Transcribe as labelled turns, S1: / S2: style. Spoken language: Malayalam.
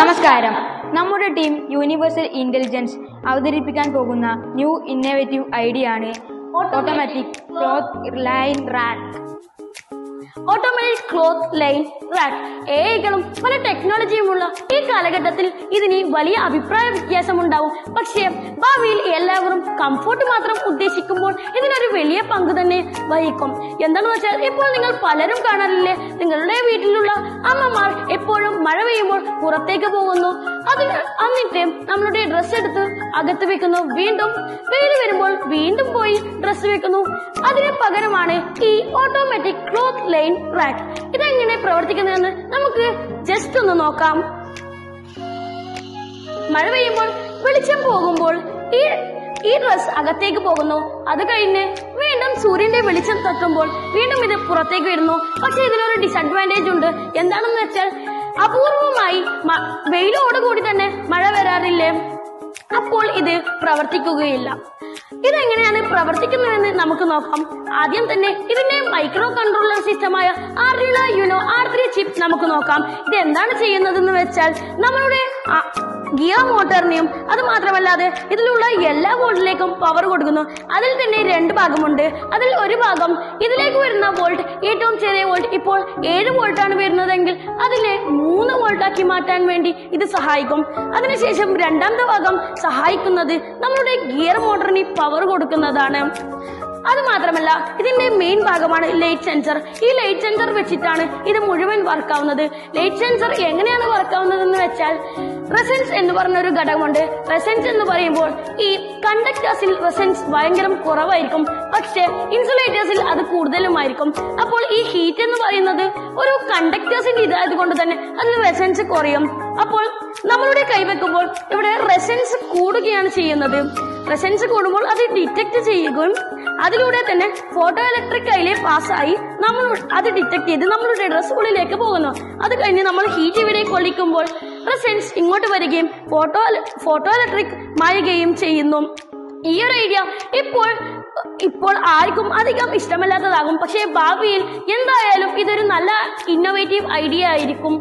S1: നമസ്കാരം. നമ്മുടെ ടീം യൂണിവേഴ്സൽ ഇന്റലിജൻസ് അവതരിപ്പിക്കാൻ പോകുന്ന ന്യൂ ഇന്നോവേറ്റീവ് ഐഡിയ ആണ് automatic cloth line rack.
S2: Automatic cloth line rack ഏകളും പല ടെക്നോളജിയുമുള്ള ഈ കാലഘട്ടത്തിൽ ഇതിന് വലിയ അഭിപ്രായ വ്യത്യാസമുണ്ടാവും. പക്ഷേ ഭാവിയിൽ എല്ലാവരും കംഫോർട്ട് മാത്രം ഉദ്ദേശിക്കുമ്പോൾ ഇതിനൊരു വലിയ പങ്ക് തന്നെ വഹിക്കും. എന്താണെന്ന് വെച്ചാൽ ഇപ്പോൾ നിങ്ങൾ പലരും കാണാറില്ലേ, നിങ്ങളുടെ വീട്ടിലുള്ള അമ്മമാർ എപ്പോഴും മഴ പെയ്യുമ്പോൾ പുറത്തേക്ക് പോകുന്നു, എന്നിട്ട് നമ്മളുടെ ഡ്രസ്സ് എടുത്ത് അകത്ത് വെക്കുന്നു, വീണ്ടും വെയിൽ വരുമ്പോൾ വീണ്ടും പോയി ഡ്രസ്സ് വെക്കുന്നു. അതിന് പകരമാണ് ഈ ഓട്ടോമാറ്റിക് ക്ലോത്ത് ലൈൻ റാക്ക്. ഇതെങ്ങനെ പ്രവർത്തിക്കുന്നതെന്ന് നമുക്ക് ജസ്റ്റ് ഒന്ന് നോക്കാം. മഴ പെയ്യുമ്പോൾ വെളിച്ചം പോകുമ്പോൾ ഈ ഡ്രസ് അകത്തേക്ക് പോകുന്നു. അത് കഴിഞ്ഞ് വീണ്ടും സൂര്യന്റെ വെളിച്ചം തട്ടുമ്പോൾ വീണ്ടും ഇത് പുറത്തേക്ക് വരുന്നു. പക്ഷെ ഇതിനൊരു ഡിസഡ്വാൻറ്റേജ് ഉണ്ട്. എന്താണെന്ന് വെച്ചാൽ അപൂർവമായി വെയിലോടുകൂടി തന്നെ മഴ വരാറില്ലേ, അപ്പോൾ ഇത് പ്രവർത്തിക്കുകയില്ല. ഇതെങ്ങനെയാണ് പ്രവർത്തിക്കുന്നതെന്ന് നമുക്ക് നോക്കാം. ആദ്യം തന്നെ ഇതിന്റെ മൈക്രോ കൺട്രോളർ സിസ്റ്റമായ Arduino Uno R3 ചിപ്പ് നമുക്ക് നോക്കാം. ഇത് എന്താണ് ചെയ്യുന്നതെന്ന് വെച്ചാൽ നമ്മളുടെ ഗിയർ മോട്ടറിനെയും അത് മാത്രമല്ലാതെ ഇതിലുള്ള എല്ലാ വോൾട്ടിലേക്കും പവർ കൊടുക്കുന്നു. അതിൽ തന്നെ രണ്ട് ഭാഗമുണ്ട്. അതിൽ ഒരു ഭാഗം ഇതിലേക്ക് വരുന്ന വോൾട്ട്, ഏറ്റവും ചെറിയ വോൾട്ട് ഇപ്പോൾ 7 വോൾട്ടാണ് വരുന്നതെങ്കിൽ അതിനെ 3 വോൾട്ടാക്കി മാറ്റാൻ വേണ്ടി ഇത് സഹായിക്കും. അതിനുശേഷം രണ്ടാമത്തെ ഭാഗം സഹായിക്കുന്നത് നമ്മളുടെ ഗിയർ മോട്ടറിന് പവർ കൊടുക്കുന്നതാണ്. അത് മാത്രമല്ല ഇതിന്റെ മെയിൻ ഭാഗമാണ് ലൈറ്റ് സെൻസർ. ഈ ലൈറ്റ് സെൻസർ വെച്ചിട്ടാണ് ഇത് മുഴുവൻ വർക്കാവുന്നത്. ലൈറ്റ് സെൻസർ എങ്ങനെയാണ് വർക്കാവുന്നതെന്ന് വെച്ചാൽ റെസൻസ് എന്ന് പറഞ്ഞൊരു ഘടകമുണ്ട്. റെസൻസ് എന്ന് പറയുമ്പോൾ ഈ കണ്ടക്ടേഴ്സിൽ റെസൻസ് ഭയങ്കര കുറവായിരിക്കും, പക്ഷേ ഇൻസുലേറ്റേഴ്സിൽ അത് കൂടുതലുമായിരിക്കും. അപ്പോൾ ഈ ഹീറ്റ് എന്ന് പറയുന്നത് ഒരു കണ്ടക്ടേഴ്സിന്റെ ഇതായത് കൊണ്ട് തന്നെ അതിൽ റെസൻസ് കുറയും. അപ്പോൾ നമ്മളുടെ കൈവെക്കുമ്പോൾ ഇവിടെ റെസൻസ് കൂടുകയാണ് ചെയ്യുന്നത്. റെസൻസ് കൂടുമ്പോൾ അത് ഡിറ്റക്ട് ചെയ്യുകയും അതിലൂടെ തന്നെ ഫോട്ടോ ഇലക്ട്രിക് അതിലെ പാസ്സായി നമ്മൾ അത് ഡിറ്റക്ട് ചെയ്ത് നമ്മളുടെ ഡ്രസ്സുകളിലേക്ക് പോകുന്നു. അത് കഴിഞ്ഞ് നമ്മൾ ഹീറ്റ് ഇവിടെ കൊള്ളിക്കുമ്പോൾ റെസൻസ് ഇങ്ങോട്ട് വരികയും ഫോട്ടോ ഇലക്ട്രിക് മായുകയും ചെയ്യുന്നു. ഈ ഒരു ഐഡിയ ഇപ്പോൾ ആർക്കും അധികം ഇഷ്ടമല്ലാത്തതാകും. പക്ഷേ ഭാവിയിൽ എന്തായാലും ഇതൊരു നല്ല ഇന്നോവേറ്റീവ് ഐഡിയ ആയിരിക്കും.